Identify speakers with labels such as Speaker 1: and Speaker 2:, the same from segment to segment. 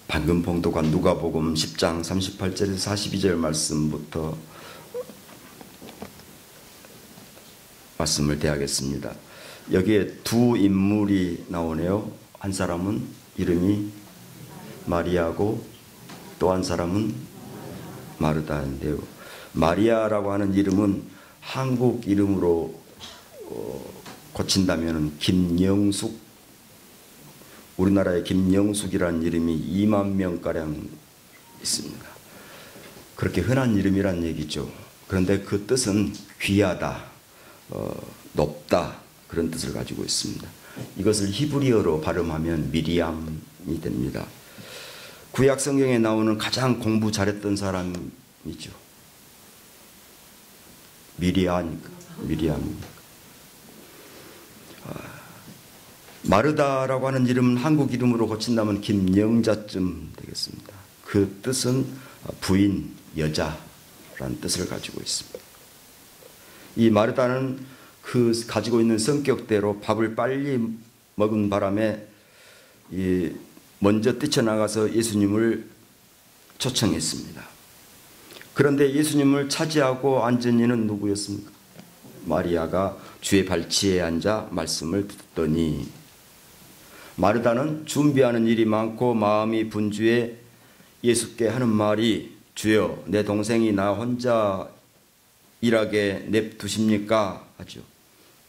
Speaker 1: 방금 봉독한 누가복음 10장 38절에서 42절 말씀부터 말씀을 대하겠습니다. 여기에 두 인물이 나오네요. 한 사람은 이름이 마리아고 또 한 사람은 마르다인데요. 마리아라고 하는 이름은 한국 이름으로 고친다면 김영숙, 우리나라에 김영숙이라는 이름이 2만 명가량 있습니다. 그렇게 흔한 이름이란 얘기죠. 그런데 그 뜻은 귀하다, 높다, 그런 뜻을 가지고 있습니다. 이것을 히브리어로 발음하면 미리암이 됩니다. 구약 성경에 나오는 가장 공부 잘했던 사람이죠. 미리암입니다. 마르다라고 하는 이름은 한국 이름으로 고친다면 김영자쯤 되겠습니다. 그 뜻은 부인, 여자라는 뜻을 가지고 있습니다. 이 마르다는 그 가지고 있는 성격대로 밥을 빨리 먹은 바람에 먼저 뛰쳐나가서 예수님을 초청했습니다. 그런데 예수님을 차지하고 앉은 이는 누구였습니까? 마리아가 주의 발치에 앉아 말씀을 듣더니, 마르다는 준비하는 일이 많고 마음이 분주해 예수께 하는 말이, 주여 내 동생이 나 혼자 일하게 냅두십니까? 하죠.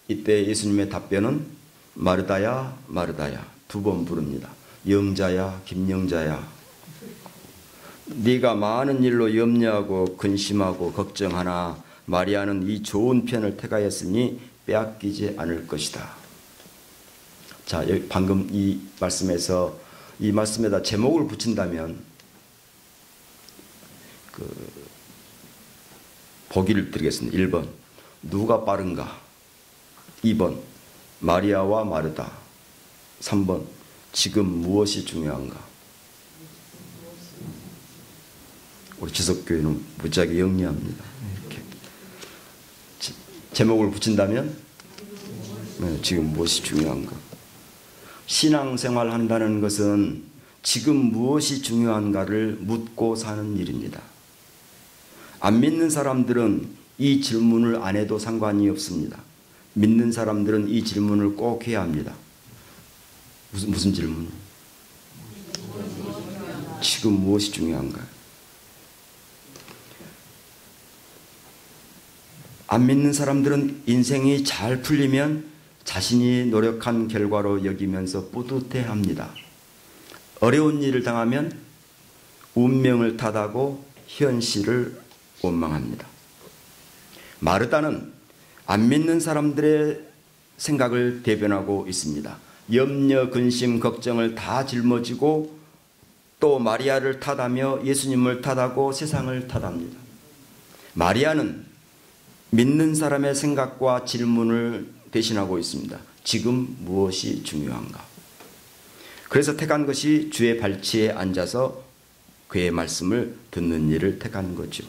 Speaker 1: 이때 예수님의 답변은 마르다야 마르다야, 두 번 부릅니다. 영자야 김영자야, 네가 많은 일로 염려하고 근심하고 걱정하나 마리아는 이 좋은 편을 택하였으니 빼앗기지 않을 것이다. 자, 방금 이 말씀에다 제목을 붙인다면 보기를 드리겠습니다. 1번 누가 빠른가, 2번 마리아와 마르다, 3번 지금 무엇이 중요한가. 우리 지석교회는 무지하게 영리합니다. 이렇게 제목을 붙인다면 지금 무엇이 중요한가. 신앙생활 한다는 것은 지금 무엇이 중요한가를 묻고 사는 일입니다. 안 믿는 사람들은 이 질문을 안 해도 상관이 없습니다. 믿는 사람들은 이 질문을 꼭 해야 합니다. 무슨 질문? 지금 무엇이 중요한가? 안 믿는 사람들은 인생이 잘 풀리면 자신이 노력한 결과로 여기면서 뿌듯해합니다. 어려운 일을 당하면 운명을 탓하고 현실을 원망합니다. 마르다는 안 믿는 사람들의 생각을 대변하고 있습니다. 염려, 근심, 걱정을 다 짊어지고 또 마리아를 탓하며 예수님을 탓하고 세상을 탓합니다. 마리아는 믿는 사람의 생각과 질문을 대신하고 있습니다. 지금 무엇이 중요한가? 그래서 택한 것이 주의 발치에 앉아서 그의 말씀을 듣는 일을 택한 거죠.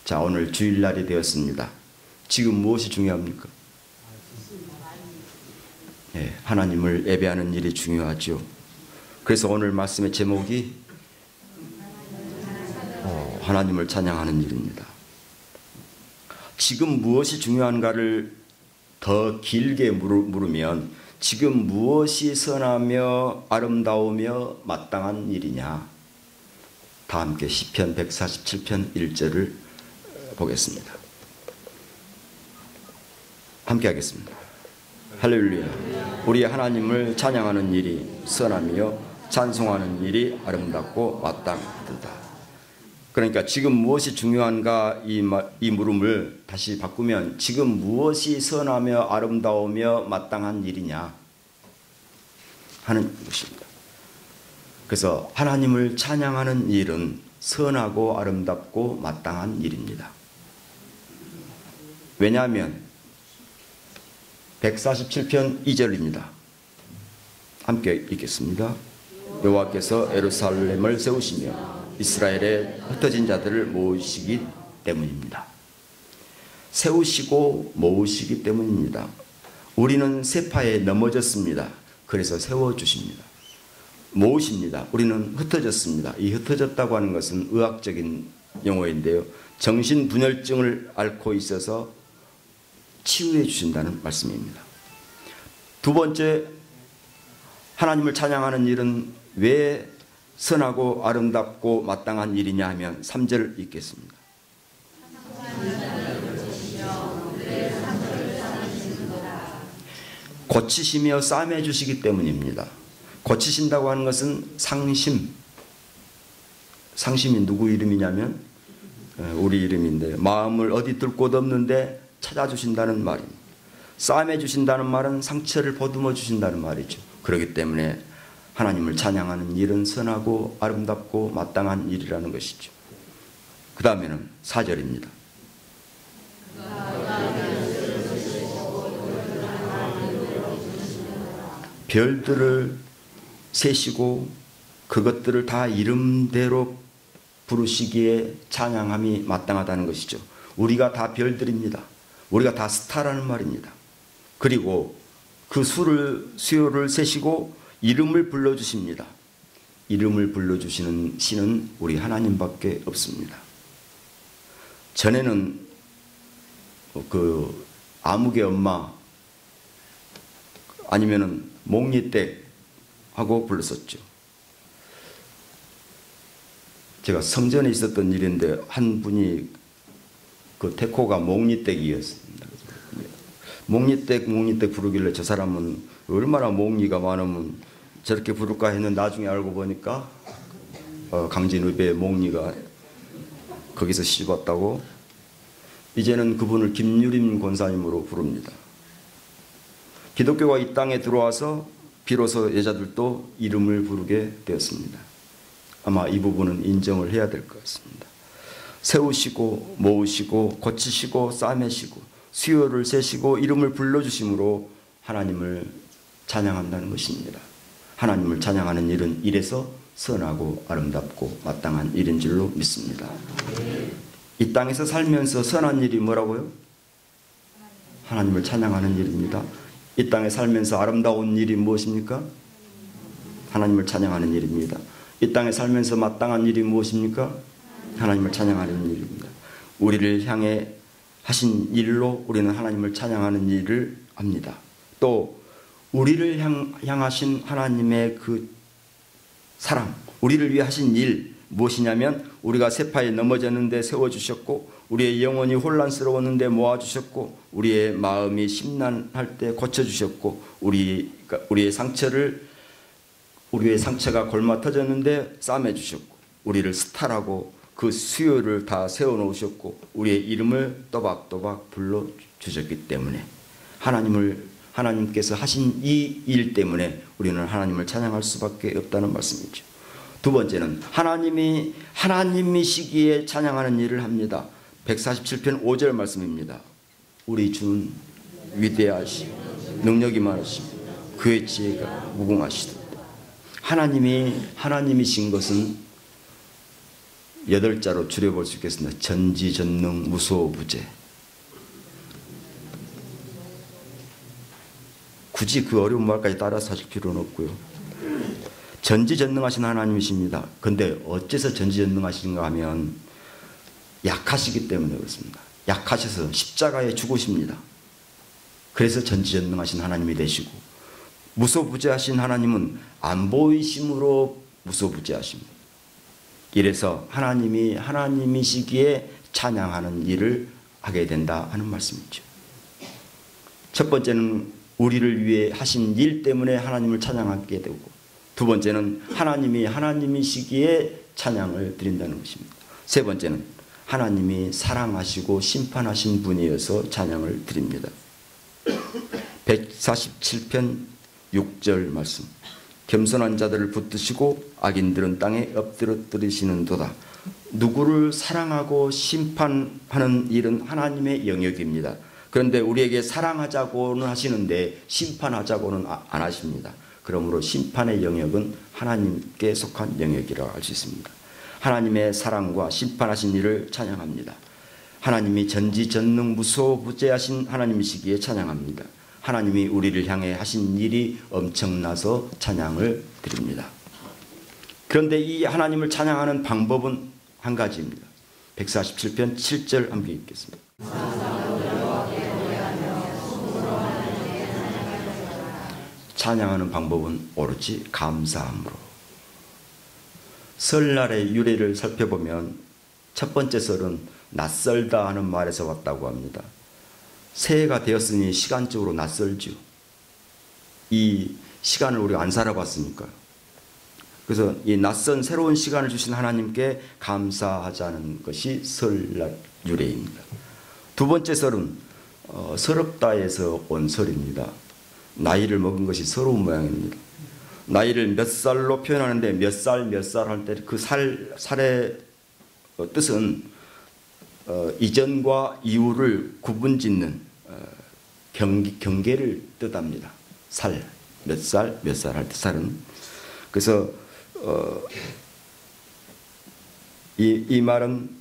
Speaker 1: 자, 오늘 주일날이 되었습니다. 지금 무엇이 중요합니까? 네, 하나님을 예배하는 일이 중요하죠. 그래서 오늘 말씀의 제목이 하나님을 찬양하는 일입니다. 지금 무엇이 중요한가를 더 길게 물으면 지금 무엇이 선하며 아름다우며 마땅한 일이냐. 다 함께 시편 147편 1절을 보겠습니다. 함께 하겠습니다. 할렐루야. 우리 하나님을 찬양하는 일이 선하며 찬송하는 일이 아름답고 마땅하다. 그러니까 지금 무엇이 중요한가, 이 물음을 다시 바꾸면 지금 무엇이 선하며 아름다우며 마땅한 일이냐 하는 것입니다. 그래서 하나님을 찬양하는 일은 선하고 아름답고 마땅한 일입니다. 왜냐하면 147편 2절입니다. 함께 읽겠습니다. 여호와께서 예루살렘을 세우시며 이스라엘의 흩어진 자들을 모으시기 때문입니다. 세우시고 모으시기 때문입니다. 우리는 세파에 넘어졌습니다. 그래서 세워주십니다. 무엇입니다. 우리는 흩어졌습니다. 이 흩어졌다고 하는 것은 의학적인 용어인데요. 정신분열증을 앓고 있어서 치유해 주신다는 말씀입니다. 두 번째, 하나님을 찬양하는 일은 왜 선하고 아름답고 마땅한 일이냐 하면 3절 읽겠습니다. 고치시며 싸매 주시기 때문입니다. 고치신다고 하는 것은 상심. 상심이 누구 이름이냐면 우리 이름인데, 마음을 어디 들 곳 없는데 찾아주신다는 말입니다. 싸매 주신다는 말은 상처를 보듬어 주신다는 말이죠. 그렇기 때문에 하나님을 찬양하는 일은 선하고 아름답고 마땅한 일이라는 것이죠. 그 다음에는 4절입니다. 별들을 세시고 그것들을 다 이름대로 부르시기에 찬양함이 마땅하다는 것이죠. 우리가 다 별들입니다. 우리가 다 스타라는 말입니다. 그리고 그 수요를 세시고 이름을 불러주십니다. 이름을 불러주시는 신은 우리 하나님밖에 없습니다. 전에는 그 아무개 엄마 아니면은 몽니댁 하고 불렀었죠. 제가 성전에 있었던 일인데 한 분이 그 태코가 몽니댁이었습니다. 몽니댁 부르길래 저 사람은 얼마나 몽니가 많으면 저렇게 부를까 했는데 나중에 알고 보니까 강진읍의 몽니가 거기서 씹었다고. 이제는 그분을 김유림 권사님으로 부릅니다. 기독교가 이 땅에 들어와서 비로소 여자들도 이름을 부르게 되었습니다. 아마 이 부분은 인정을 해야 될 것 같습니다. 세우시고 모으시고 고치시고 싸매시고 수요를 세시고 이름을 불러주심으로 하나님을 찬양한다는 것입니다. 하나님을 찬양하는 일은 이래서 선하고 아름답고 마땅한 일인 줄로 믿습니다. 이 땅에서 살면서 선한 일이 뭐라고요? 하나님을 찬양하는 일입니다. 이 땅에 살면서 아름다운 일이 무엇입니까? 하나님을 찬양하는 일입니다. 이 땅에 살면서 마땅한 일이 무엇입니까? 하나님을 찬양하는 일입니다. 우리를 향해 하신 일로 우리는 하나님을 찬양하는 일을 합니다. 또 우리를 향하신 하나님의 그 사랑, 우리를 위해 하신 일 무엇이냐면, 우리가 세파에 넘어졌는데 세워주셨고, 우리의 영혼이 혼란스러웠는데 모아주셨고, 우리의 마음이 심란할 때 고쳐주셨고, 우리의 상처가 골마 터졌는데 싸매주셨고, 우리를 스타라고 그 수요를 다 세워놓으셨고, 우리의 이름을 또박또박 불러주셨기 때문에 하나님께서 하신 이 일 때문에 우리는 하나님을 찬양할 수밖에 없다는 말씀이죠. 두 번째는 하나님이시기에 찬양하는 일을 합니다. 147편 5절 말씀입니다. 우리 주는 위대하시고 능력이 많으시고 그의 지혜가 무궁하시도다. 하나님이신 것은 8자로 줄여볼 수 있겠습니다. 전지전능 무소부재. 굳이 그 어려운 말까지 따라서 하실 필요는 없고요. 전지전능하신 하나님이십니다. 그런데 어째서 전지전능하신가 하면 약하시기 때문에 그렇습니다. 약하셔서 십자가에 죽으십니다. 그래서 전지전능하신 하나님이 되시고, 무소부재하신 하나님은 안 보이심으로 무소부재하십니다. 이래서 하나님이시기에 찬양하는 일을 하게 된다 하는 말씀이죠. 첫 번째는 우리를 위해 하신 일 때문에 하나님을 찬양하게 되고, 두 번째는 하나님이시기에 찬양을 드린다는 것입니다. 세 번째는 하나님이 사랑하시고 심판하신 분이어서 찬양을 드립니다. 147편 6절 말씀. 겸손한 자들을 붙드시고 악인들은 땅에 엎드러뜨리시는도다. 누구를 사랑하고 심판하는 일은 하나님의 영역입니다. 그런데 우리에게 사랑하자고는 하시는데 심판하자고는 안 하십니다. 그러므로 심판의 영역은 하나님께 속한 영역이라고 할 수 있습니다. 하나님의 사랑과 심판하신 일을 찬양합니다. 하나님이 전지전능 무소부재하신 하나님이시기에 찬양합니다. 하나님이 우리를 향해 하신 일이 엄청나서 찬양을 드립니다. 그런데 이 하나님을 찬양하는 방법은 한 가지입니다. 147편 7절 함께 읽겠습니다. 찬양하는 방법은 오로지 감사함으로. 설날의 유래를 살펴보면 첫 번째 설은 낯설다 하는 말에서 왔다고 합니다. 새해가 되었으니 시간적으로 낯설죠. 이 시간을 우리가 안 살아봤으니까요. 그래서 이 낯선 새로운 시간을 주신 하나님께 감사하자는 것이 설날 유래입니다. 두 번째 설은 서럽다에서 온 설입니다. 나이를 먹은 것이 서러운 모양입니다. 나이를 몇 살로 표현하는데 몇 살 할 때 그 살의 뜻은 이전과 이후를 구분짓는 경계를 뜻합니다. 몇 살 할 때 살은. 그래서 이 말은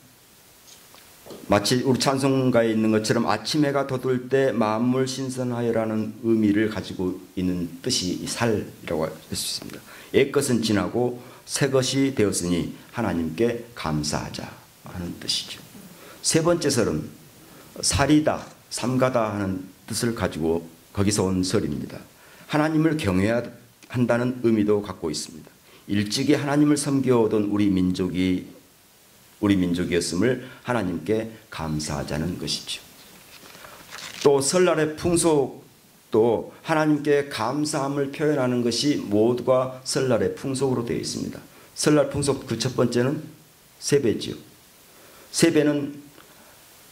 Speaker 1: 마치 우리 찬송가에 있는 것처럼 아침 해가 돋을 때 만물 신선하여라는 의미를 가지고 있는 뜻이 이 살이라고 할 수 있습니다. 옛것은 지나고 새것이 되었으니 하나님께 감사하자 하는 뜻이죠. 세 번째 설은 살이다, 삼가다 하는 뜻을 가지고 거기서 온 설입니다. 하나님을 경외해야 한다는 의미도 갖고 있습니다. 일찍이 하나님을 섬겨오던 우리 민족이었음을 하나님께 감사하자는 것이죠. 또 설날의 풍속도 하나님께 감사함을 표현하는 것이 모두가 설날의 풍속으로 되어 있습니다. 설날 풍속 그 첫 번째는 세배지요. 세배는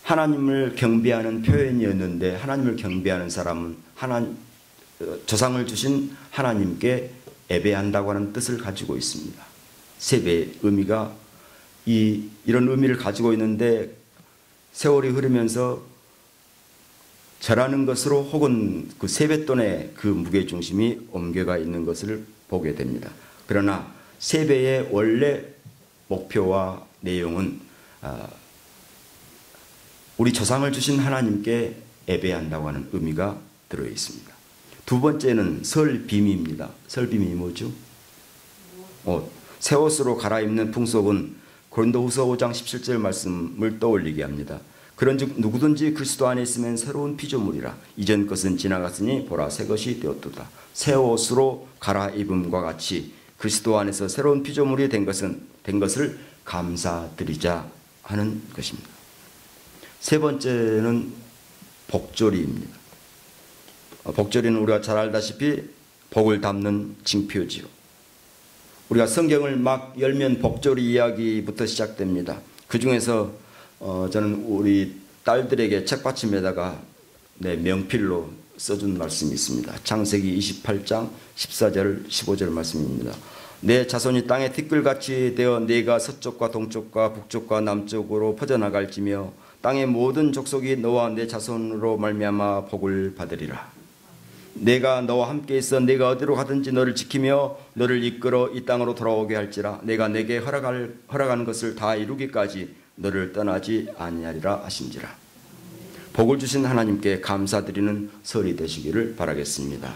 Speaker 1: 하나님을 경배하는 표현이었는데 하나님을 경배하는 사람은 조상을 주신 하나님께 예배한다고 하는 뜻을 가지고 있습니다. 세배의 의미가 이런 의미를 가지고 있는데 세월이 흐르면서 절하는 것으로 혹은 그 세뱃돈의 그 무게중심이 옮겨가 있는 것을 보게 됩니다. 그러나 세배의 원래 목표와 내용은 우리 조상을 주신 하나님께 예배한다고 하는 의미가 들어 있습니다. 두 번째는 설빔입니다. 설빔이 뭐죠? 새 옷으로 갈아입는 풍속은 고린도후서 5장 17절 말씀을 떠올리게 합니다. 그런즉 누구든지 그리스도 안에 있으면 새로운 피조물이라. 이전 것은 지나갔으니 보라 새 것이 되었도다. 새 옷으로 갈아입음과 같이 그리스도 안에서 새로운 피조물이 된 것을 감사드리자 하는 것입니다. 세 번째는 복조리입니다. 복조리는 우리가 잘 알다시피 복을 담는 징표지요. 우리가 성경을 막 열면 복조리 이야기부터 시작됩니다. 그 중에서 저는 우리 딸들에게 책받침에다가 명필로 써준 말씀이 있습니다. 창세기 28장 14절 15절 말씀입니다. 내 자손이 땅에 티끌같이 되어 네가 서쪽과 동쪽과 북쪽과 남쪽으로 퍼져나갈지며 땅의 모든 족속이 너와 내 자손으로 말미암아 복을 받으리라. 내가 너와 함께 있어 네가 어디로 가든지 너를 지키며 너를 이끌어 이 땅으로 돌아오게 할지라. 내가 내게 허락하는 것을 다 이루기까지 너를 떠나지 아니하리라 하신지라. 복을 주신 하나님께 감사드리는 설이 되시기를 바라겠습니다.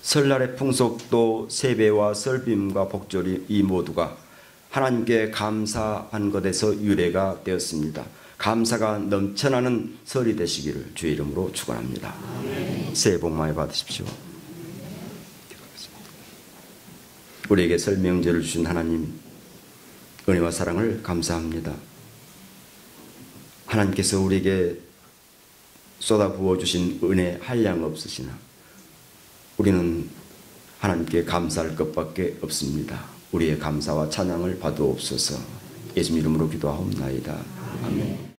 Speaker 1: 설날의 풍속도 세배와 설빔과 복절이 이 모두가 하나님께 감사한 것에서 유래가 되었습니다. 감사가 넘쳐나는 설이 되시기를 주의 이름으로 축원합니다. 새해 복 많이 받으십시오. 우리에게 설 명절을 주신 하나님 은혜와 사랑을 감사합니다. 하나님께서 우리에게 쏟아 부어주신 은혜 한량 없으시나 우리는 하나님께 감사할 것밖에 없습니다. 우리의 감사와 찬양을 받으옵소서. 예수님 이름으로 기도하옵나이다. 아멘.